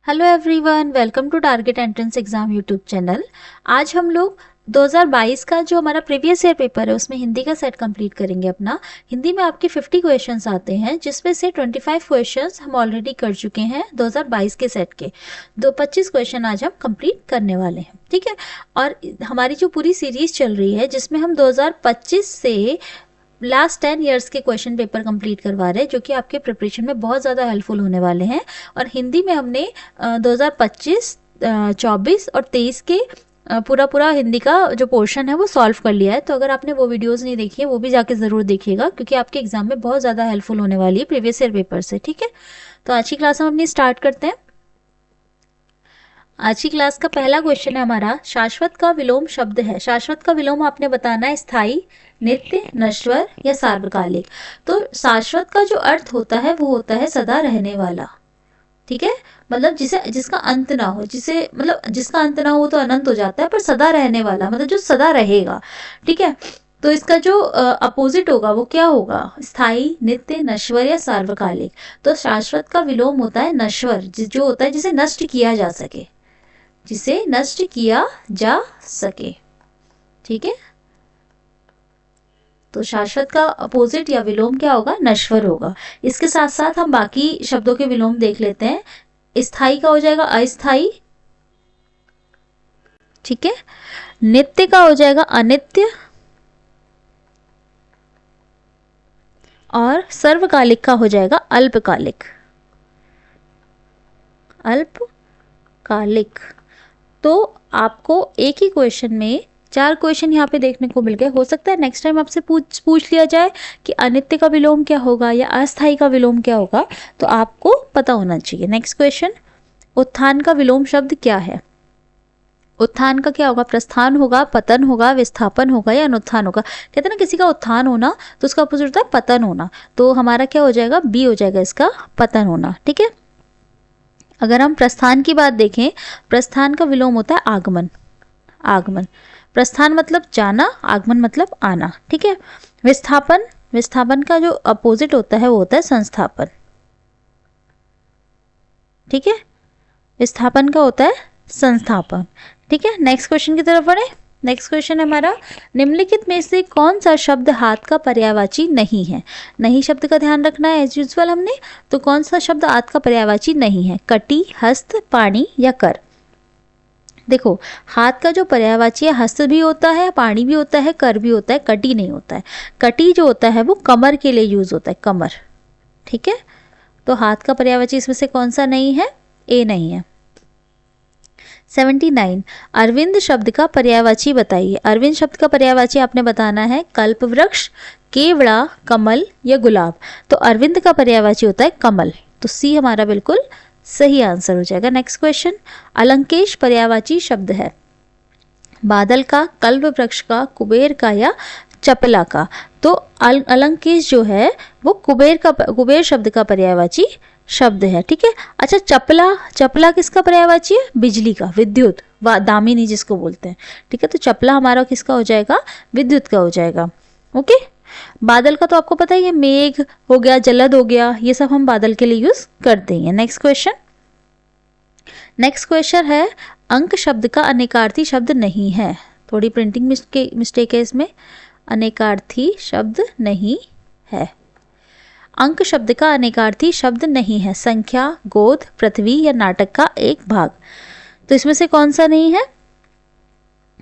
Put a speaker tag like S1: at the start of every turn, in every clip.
S1: Hello everyone, welcome to target entrance exam YouTube channel. आज हम लोग 2022 का जो हमारा प्रीवियस ईयर पेपर है उसमें हिंदी का सेट कंप्लीट करेंगे अपना। हिंदी में आपके 50 क्वेश्चंस आते हैं, जिसमें से 25 क्वेश्चंस हम ऑलरेडी कर चुके हैं 2022 के सेट के। 25 क्वेश्चन आज हम कंप्लीट करने वाले हैं, ठीक है। और हमारी जो पूरी सीरीज चल रही है जिसमें हम 2025 से लास्ट 10 ईयर्स के क्वेश्चन पेपर कंप्लीट करवा रहे हैं, जो कि आपके प्रिपरेशन में बहुत ज़्यादा हेल्पफुल होने वाले हैं। और हिंदी में हमने 2025, 24 और 23 के पूरा हिंदी का जो पोर्शन है वो सॉल्व कर लिया है। तो अगर आपने वो वीडियोस नहीं देखी है वो भी जाके ज़रूर देखिएगा, क्योंकि आपके एग्जाम में बहुत ज़्यादा हेल्पफुल होने वाली है प्रीवियस ईयर पेपर से, ठीक है। तो आज की क्लास हम अपनी स्टार्ट करते हैं। आज की क्लास का पहला क्वेश्चन है हमारा, शाश्वत का विलोम शब्द है। शाश्वत का विलोम आपने बताना है स्थायी, नित्य, नश्वर या सार्वकालिक। तो शाश्वत का जो अर्थ होता है वो होता है सदा रहने वाला, ठीक है। मतलब जिसका अंत ना हो, जिसका अंत ना हो तो अनंत हो जाता है, पर सदा रहने वाला मतलब जो सदा रहेगा, ठीक है। तो इसका जो अपोजिट होगा वो क्या होगा? स्थायी, नित्य, नश्वर या सार्वकालिक। तो शाश्वत का विलोम होता है नश्वर, जो होता है जिसे नष्ट किया जा सके, जिसे नष्ट किया जा सके, ठीक है। तो शाश्वत का अपोजिट या विलोम क्या होगा? नश्वर होगा। इसके साथ साथ हम बाकी शब्दों के विलोम देख लेते हैं। स्थायी का हो जाएगा अस्थाई, ठीक है। नित्य का हो जाएगा अनित्य, और सर्वकालिक का हो जाएगा अल्पकालिक। अल्पकालिक। तो आपको एक ही क्वेश्चन में 4 क्वेश्चन यहाँ पे देखने को मिल गए। हो सकता है नेक्स्ट टाइम आपसे पूछ लिया जाए कि अनित्य का विलोम क्या होगा या अस्थायी का विलोम क्या होगा, तो आपको पता होना चाहिए। नेक्स्ट क्वेश्चन, उत्थान का विलोम शब्द क्या है? उत्थान का क्या होगा? प्रस्थान होगा, पतन होगा, विस्थापन होगा या अनुत्थान होगा। कहते हैं ना किसी का उत्थान होना तो उसका अपोजिट होता है पतन होना। तो हमारा क्या हो जाएगा? बी हो जाएगा इसका, पतन होना, ठीक है। अगर हम प्रस्थान की बात देखें, प्रस्थान का विलोम होता है आगमन। आगमन, प्रस्थान मतलब जाना, आगमन मतलब आना, ठीक है। विस्थापन, विस्थापन का जो अपोजिट होता है वो होता है संस्थापन, ठीक है। विस्थापन का होता है संस्थापन, ठीक है। नेक्स्ट क्वेश्चन की तरफ बढ़े। नेक्स्ट क्वेश्चन है हमारा, निम्नलिखित में से कौन सा शब्द हाथ का पर्यायवाची नहीं है? नहीं शब्द का ध्यान रखना है एज यूजुअल हमने। तो कौन सा शब्द हाथ का पर्यायवाची नहीं है? कटी, हस्त, पाणी या कर। देखो, हाथ का जो पर्यायवाची है हस्त भी होता है, पाणी भी होता है, कर भी होता है, कटी नहीं होता है। कटी जो होता है वो कमर के लिए यूज होता है, कमर, ठीक है। तो हाथ का पर्यायवाची इसमें से कौन सा नहीं है? ए नहीं है। 79, अरविंद शब्द का पर्यायवाची बताइए। अरविंद शब्द का पर्यायवाची आपने बताना है कल्प वृक्ष, केवड़ा, कमल या गुलाब। तो अरविंद का पर्यायवाची होता है कमल। तो सी हमारा बिल्कुल सही आंसर हो जाएगा। नेक्स्ट क्वेश्चन, अलंकेश पर्यायवाची शब्द है। बादल का, कल्प वृक्ष का, कुबेर का या चपला का। तो अलंकेश जो है वो कुबेर शब्द का पर्यायवाची शब्द है, ठीक है। अच्छा, चपला, चपला किसका पर्यायवाची है? बिजली का, विद्युत, दामिनी जिसको बोलते हैं, ठीक है। तो चपला हमारा किसका हो जाएगा? विद्युत का हो जाएगा, ओके। बादल का तो आपको पता ही है, मेघ हो गया, जलद हो गया, ये सब हम बादल के लिए यूज करते हैं। नेक्स्ट क्वेश्चन, नेक्स्ट क्वेश्चन है, अंक शब्द का अनेकार्थी शब्द नहीं है। थोड़ी प्रिंटिंग मिस्टेक है इसमें, अनेकार्थी शब्द नहीं है। अंक शब्द का अनेकार्थी शब्द नहीं है। संख्या, गोद, पृथ्वी या नाटक का एक भाग। तो इसमें से कौन सा नहीं है?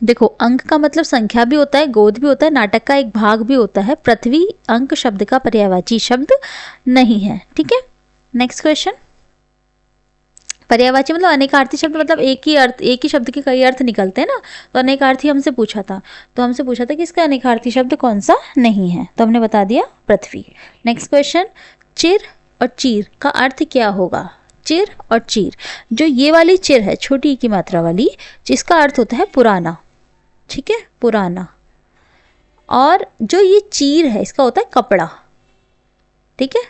S1: देखो, अंक का मतलब संख्या भी होता है, गोद भी होता है, नाटक का एक भाग भी होता है। पृथ्वी अंक शब्द का पर्यायवाची शब्द नहीं है, ठीक है। नेक्स्ट क्वेश्चन, पर्यायवाची मतलब अनेकार्थी शब्द मतलब एक ही शब्द के कई अर्थ निकलते हैं ना। तो अनेकार्थी हमसे पूछा था, कि इसका अनेकार्थी शब्द कौन सा नहीं है, तो हमने बता दिया पृथ्वी। नेक्स्ट क्वेश्चन, चिर और चीर का अर्थ क्या होगा? चिर और चीर, जो ये वाली चिर है छोटी की मात्रा वाली, जिसका अर्थ होता है पुराना, ठीक है, पुराना। और जो ये चीर है इसका होता है कपड़ा, ठीक है,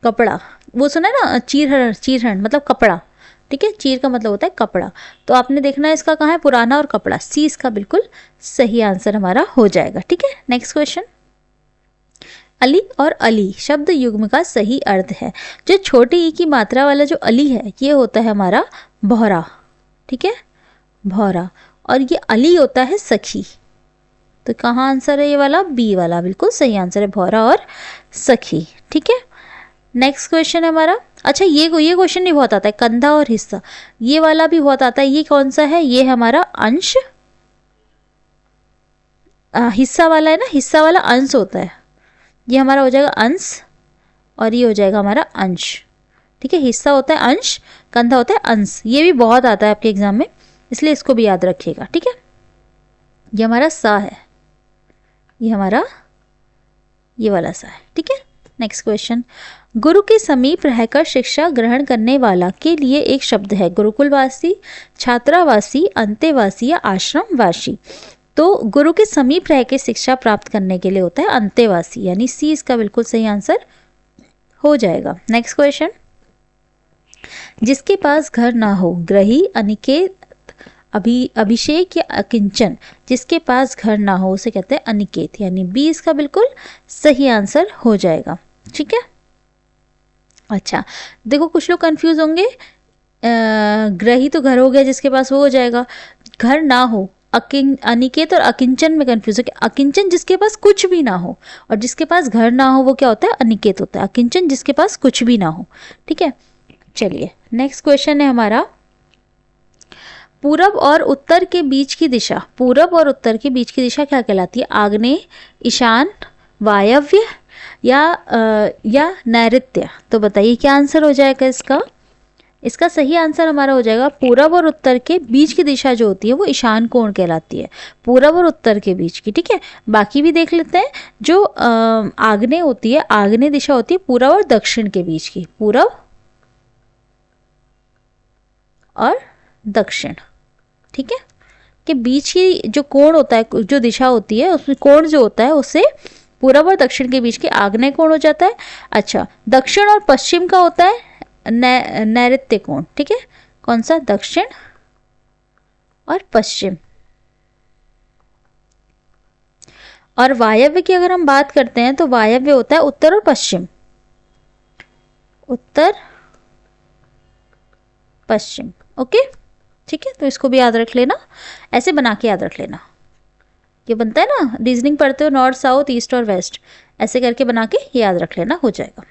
S1: कपड़ा। वो सुना है ना, चीरहरण मतलब कपड़ा, ठीक है। चीर का मतलब होता है कपड़ा। तो आपने देखना है इसका कहाँ है? पुराना और कपड़ा। सी इसका बिल्कुल सही आंसर हमारा हो जाएगा, ठीक है। नेक्स्ट क्वेश्चन, अली और अली शब्द युग्म का सही अर्थ है। जो छोटे ई की मात्रा वाला जो अली है ये होता है हमारा भौरा, ठीक है, भौरा, और ये अली होता है सखी। तो कहाँ आंसर है ये वाला, बी वाला बिल्कुल सही आंसर है, भौरा और सखी, ठीक है। नेक्स्ट क्वेश्चन है हमारा, अच्छा ये क्वेश्चन नहीं बहुत आता है, कंधा और हिस्सा, ये वाला भी बहुत आता है। ये कौन सा है, ये हमारा अंश, हिस्सा वाला है ना, हिस्सा वाला अंश होता है, ये हमारा हो जाएगा अंश और ये हो जाएगा हमारा अंश, ठीक है। हिस्सा होता है अंश, कंधा होता है अंश, ये भी बहुत आता है आपके एग्जाम में, इसलिए इसको भी याद रखिएगा, ठीक है। ये हमारा सा है, ये हमारा ये वाला सा है, ठीक है। नेक्स्ट क्वेश्चन, गुरु के समीप रहकर शिक्षा ग्रहण करने वाला के लिए एक शब्द है, गुरुकुलवासी, छात्रावासी, अंतेवासी या आश्रमवासी। तो गुरु के समीप रह के शिक्षा प्राप्त करने के लिए होता है अंतेवासी, यानी सी इसका बिल्कुल सही आंसर हो जाएगा। नेक्स्ट क्वेश्चन, जिसके पास घर ना हो, ग्रही, अनिकेत, अभिषेक या अकिंचन, जिसके पास घर ना हो उसे कहते हैं अनिकेत, यानी बी इसका बिल्कुल सही आंसर हो जाएगा, ठीक है। अच्छा देखो कुछ लोग कंफ्यूज होंगे, ग्रही तो घर हो गया जिसके पास, वो हो जाएगा, घर ना हो, अनिकेत और अकिंचन में कंफ्यूज हो, अकिंचन जिसके पास कुछ भी ना हो और जिसके पास घर ना हो वो क्या होता है, अनिकेत होता है, अकिंचन जिसके पास कुछ भी ना हो, ठीक है। चलिए नेक्स्ट क्वेश्चन है हमारा, पूरब और उत्तर के बीच की दिशा, पूरब और उत्तर के बीच की दिशा क्या कहलाती है, आग्नेय, ईशान, वायव्य या नैऋत्य। तो बताइए क्या आंसर हो जाएगा इसका, इसका सही आंसर हमारा हो जाएगा पूरब और उत्तर के बीच की दिशा जो होती है वो ईशान कोण कहलाती है, पूरब और उत्तर के बीच की, ठीक है। बाकी भी देख लेते हैं, जो आग्नेय होती है, आग्नेय दिशा होती है पूरब और दक्षिण के बीच की, पूरब और दक्षिण, ठीक है, के बीच की जो कोण होता है, जो दिशा होती है उसमें कोण जो होता है उससे पूरब और दक्षिण के बीच के आग्नेय कोण हो जाता है। अच्छा दक्षिण और पश्चिम का होता है नैऋत्य कोण, ठीक है, कौन सा, दक्षिण और पश्चिम। और वायव्य की अगर हम बात करते हैं तो वायव्य होता है उत्तर और पश्चिम, उत्तर पश्चिम, ओके, ठीक है। तो इसको भी याद रख लेना, ऐसे बना के याद रख लेना, ये बनता है ना रीजनिंग पढ़ते हो, नॉर्थ साउथ ईस्ट और वेस्ट, ऐसे करके बना के याद रख लेना, हो जाएगा।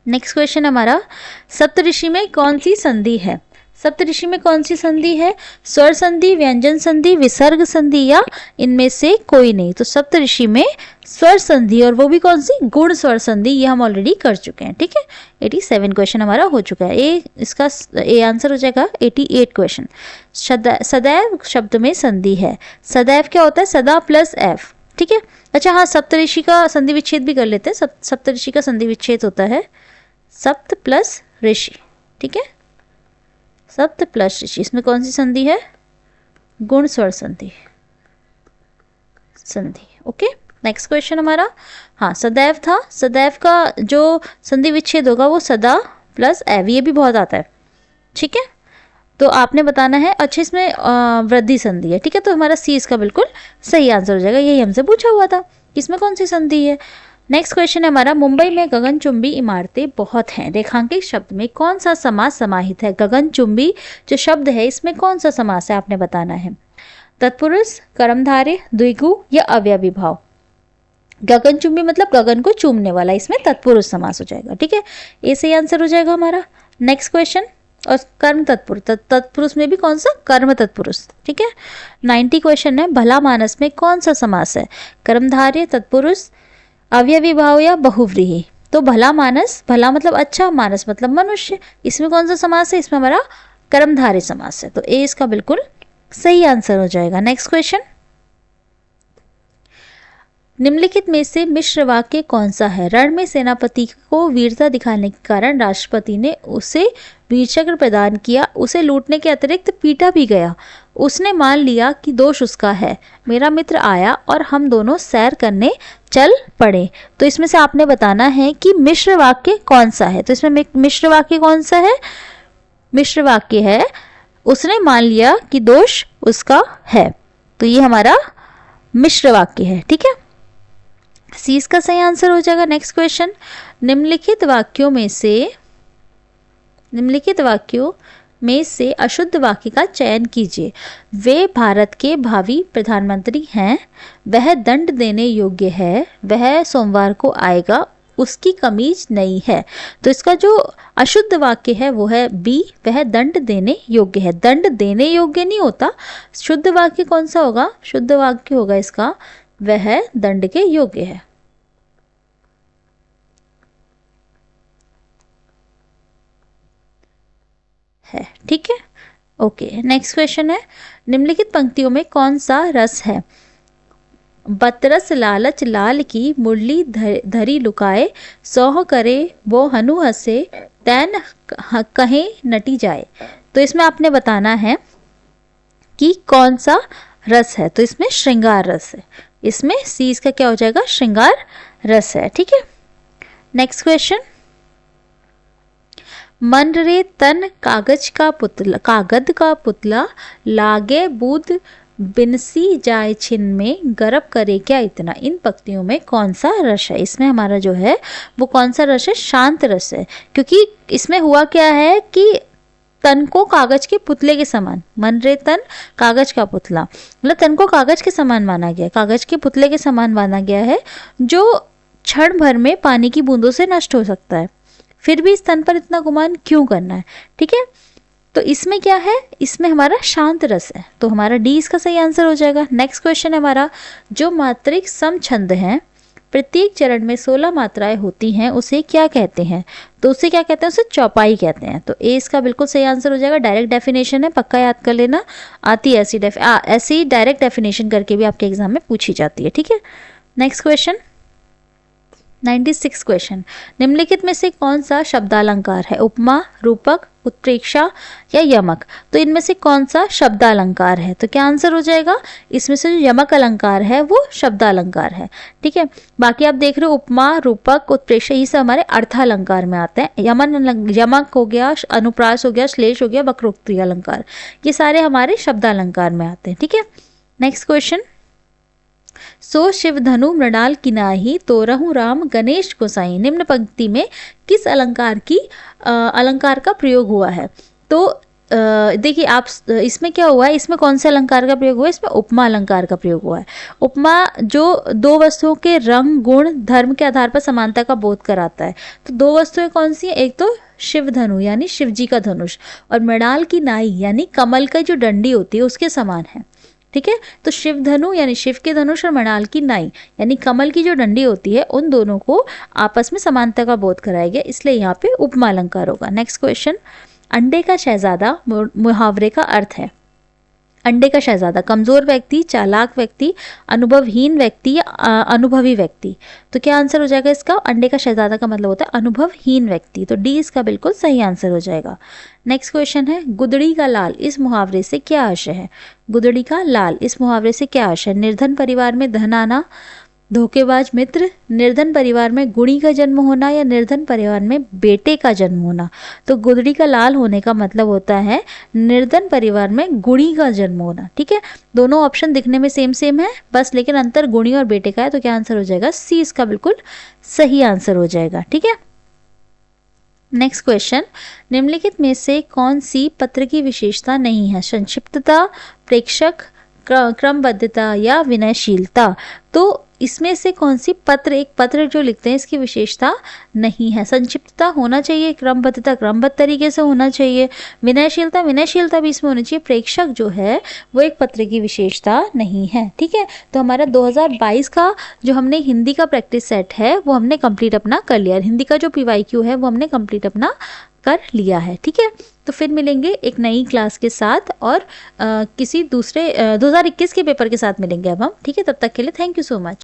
S1: नेक्स्ट क्वेश्चन हमारा, सप्तऋषि में कौन सी संधि है, सप्तऋषि में कौन सी संधि है, स्वर संधि, व्यंजन संधि, विसर्ग संधि या इनमें से कोई नहीं। तो सप्तऋषि में स्वर संधि, और वो भी कौन सी, गुण स्वर संधि, ये हम ऑलरेडी कर चुके हैं, ठीक है। 87 क्वेश्चन हमारा हो चुका है, इसका ए आंसर हो जाएगा 88 क्वेश्चन। सदैव शब्द में संधि है, सदैव क्या होता है, सदा प्लस एफ, ठीक है। अच्छा हाँ, सप्तऋषि का संधि विच्छेद भी कर लेते हैं, सप्तऋषि का संधि विच्छेद होता है सप्त प्लस ऋषि, ठीक है, सप्त प्लस ऋषि, इसमें कौन सी संधि है, गुण स्वर संधि, ओके। नेक्स्ट क्वेश्चन हमारा, हाँ सदैव था, सदैव का जो संधि विच्छेद होगा वो सदा प्लस एव, ये भी बहुत आता है, ठीक है। तो आपने बताना है, अच्छा इसमें वृद्धि संधि है, ठीक है, तो हमारा सी इसका बिल्कुल सही आंसर हो जाएगा, यही हमसे पूछा हुआ था, इसमें कौन सी संधि है। नेक्स्ट क्वेश्चन है हमारा, मुंबई में गगनचुंबी इमारतें बहुत हैं, रेखांकित शब्द में कौन सा समास समाहित है, गगनचुंबी जो शब्द है इसमें कौन सा समास है आपने बताना है, तत्पुरुष, कर्मधारय, द्विगु या अव्ययी भाव। गगनचुंबी मतलब गगन को चूमने वाला, इसमें तत्पुरुष समास हो जाएगा, ठीक है, ये सही आंसर हो जाएगा हमारा। नेक्स्ट क्वेश्चन, और कर्म तत्पुरुष, तत्पुरुष में भी कौन सा, कर्म तत्पुरुष, ठीक है। 90 क्वेश्चन है, भला मानस में कौन सा समास है, कर्मधारय, तत्पुरुष, अव्ययी भाव या बहुव्रीहि। तो भला मानस, भला मतलब अच्छा, मानस मतलब मनुष्य, इसमें कौन सा समास है, इसमें हमारा कर्मधारय समास है, तो ए इसका बिल्कुल सही आंसर हो जाएगा। नेक्स्ट क्वेश्चन, निम्नलिखित में से मिश्र वाक्य कौन सा है, रण में सेनापति को वीरता दिखाने के कारण राष्ट्रपति ने उसे वीर चक्र प्रदान किया, उसे लूटने के अतिरिक्त पीटा भी गया, उसने मान लिया कि दोष उसका है, मेरा मित्र आया और हम दोनों सैर करने चल पड़े। तो इसमें से आपने बताना है कि मिश्र वाक्य कौन सा है, तो इसमें मिश्र वाक्य कौन सा है, मिश्र वाक्य है उसने मान लिया कि दोष उसका है, तो ये हमारा मिश्र वाक्य है, ठीक है। सी इसका सही आंसर हो जाएगा। नेक्स्ट क्वेश्चन, निम्नलिखित वाक्यों में से अशुद्ध वाक्य का चयन कीजिए। वे भारत के भावी प्रधानमंत्री हैं, वह दंड देने योग्य है, वह सोमवार को आएगा, उसकी कमीज नई है। तो इसका जो अशुद्ध वाक्य है वो है बी, वह दंड देने योग्य है। दंड देने योग्य नहीं होता, शुद्ध वाक्य कौन सा होगा? शुद्ध वाक्य होगा इसका वह दंड के योग्य है। ठीक है, ओके। नेक्स्ट क्वेश्चन है, निम्नलिखित पंक्तियों में कौन सा रस है? बतरस लालच लाल की मुरली धरी लुकाए, सौह करे वो हनु हसे, तैन कहे नटी जाए। तो इसमें आपने बताना है कि कौन सा रस है। तो इसमें श्रृंगार रस है। इसमें सी इसका क्या हो जाएगा? श्रृंगार रस है। ठीक है, नेक्स्ट क्वेश्चन, मन रे तन कागद का पुतला लागे बूद बिनसी जाए छिन में, गरब करे क्या इतना। इन पंक्तियों में कौन सा रस है? इसमें हमारा जो है वो कौन सा रस है? शांत रस है। क्योंकि इसमें हुआ क्या है कि तन को कागज के पुतले के समान, मन रे तन कागज का पुतला, मतलब तन को कागज के समान माना गया, कागज के पुतले के समान माना गया है, जो क्षण भर में पानी की बूंदों से नष्ट हो सकता है। फिर भी इस तन पर इतना गुमान क्यों करना है? ठीक है, तो इसमें क्या है? इसमें हमारा शांत रस है। तो हमारा डी इसका सही आंसर हो जाएगा। नेक्स्ट क्वेश्चन है हमारा, जो मात्रिक समछंद है, प्रत्येक चरण में 16 मात्राएं होती हैं, उसे क्या कहते हैं? तो उसे क्या कहते हैं? उसे चौपाई कहते हैं। तो ए इसका बिल्कुल सही आंसर हो जाएगा। डायरेक्ट डेफिनेशन है, पक्का याद कर लेना। आती है ऐसी डायरेक्ट डेफिनेशन करके भी आपके एग्जाम में पूछी जाती है। ठीक है, नेक्स्ट क्वेश्चन 96 क्वेश्चन, निम्नलिखित में से कौन सा शब्दालंकार है? उपमा, रूपक, उत्प्रेक्षा या यमक। तो इनमें से कौन सा शब्दालंकार है? तो क्या आंसर हो जाएगा? इसमें से जो यमक अलंकार है वो शब्दालंकार है। ठीक है, बाकी आप देख रहे हो उपमा, रूपक, उत्प्रेक्षा ये सब हमारे अर्थालंकार में आते हैं। यमक हो गया, अनुप्रास हो गया, श्लेष हो गया, वक्रोक्ति अलंकार, ये सारे हमारे शब्दालंकार में आते हैं। ठीक है, नेक्स्ट क्वेश्चन, सो शिव धनु मृणाल किनाही, तोरहु राम गणेश गोसाई। निम्न पंक्ति में किस अलंकार का प्रयोग हुआ है? तो देखिए आप, इसमें क्या हुआ है? इसमें कौन से अलंकार का प्रयोग हुआ है? इसमें उपमा अलंकार का प्रयोग हुआ है। उपमा जो दो वस्तुओं के रंग, गुण, धर्म के आधार पर समानता का बोध कराता है। तो दो वस्तुएं कौन सी है? एक तो शिव धनु यानी शिव जी का धनुष, और मृणाल की नाई यानी कमल का जो डंडी होती है उसके समान है। ठीक है, तो शिव धनु यानी शिव के धनुष और मृणाल की नाई यानी कमल की जो डंडी होती है, उन दोनों को आपस में समानता का बोध कराया गया, इसलिए यहाँ पे उपमा अलंकार होगा। नेक्स्ट क्वेश्चन, अंडे का शहजादा मुहावरे का अर्थ है। अंडे का शहजादा कमजोर व्यक्ति, चालाक व्यक्ति, अनुभवहीन व्यक्ति या अनुभवी व्यक्ति। तो क्या आंसर हो जाएगा इसका? अंडे का शहजादा का मतलब होता है अनुभवहीन व्यक्ति। तो डी इसका बिल्कुल सही आंसर हो जाएगा। नेक्स्ट क्वेश्चन है, गुदड़ी का लाल इस मुहावरे से क्या आशय है? गुदड़ी का लाल इस मुहावरे से क्या आशय है? निर्धन परिवार में धन आना, धोखेबाज मित्र, निर्धन परिवार में गुणी का जन्म होना या निर्धन परिवार में बेटे का जन्म होना। तो गुदड़ी का लाल होने का मतलब होता है निर्धन परिवार में गुणी का जन्म होना। ठीक है, दोनों ऑप्शन दिखने में सेम है बस, लेकिन अंतर गुणी और बेटे का है। तो क्या आंसर हो जाएगा? सी इसका बिल्कुल सही आंसर हो जाएगा। ठीक है, नेक्स्ट क्वेश्चन, निम्नलिखित में से कौन सी पत्र की विशेषता नहीं है? संक्षिप्तता, प्रेक्षक, क्रमबद्धता या विनयशीलता। तो इसमें से कौन सी पत्र, एक पत्र जो लिखते हैं इसकी विशेषता नहीं है? संक्षिप्तता होना चाहिए, क्रमबद्धता क्रमबद्ध तरीके से होना चाहिए, विनयशीलता भी इसमें होनी चाहिए। प्रेक्षक जो है वो एक पत्र की विशेषता नहीं है। ठीक है, तो हमारा 2022 का जो हमने हिंदी का प्रैक्टिस सेट है वो हमने कंप्लीट अपना कर लिया। हिंदी का जो PYQ है वो हमने कंप्लीट अपना कर लिया है। ठीक है, तो फिर मिलेंगे एक नई क्लास के साथ और किसी दूसरे 2021 के पेपर के साथ मिलेंगे अब हम। ठीक है, तब तक के लिए थैंक यू सो मच।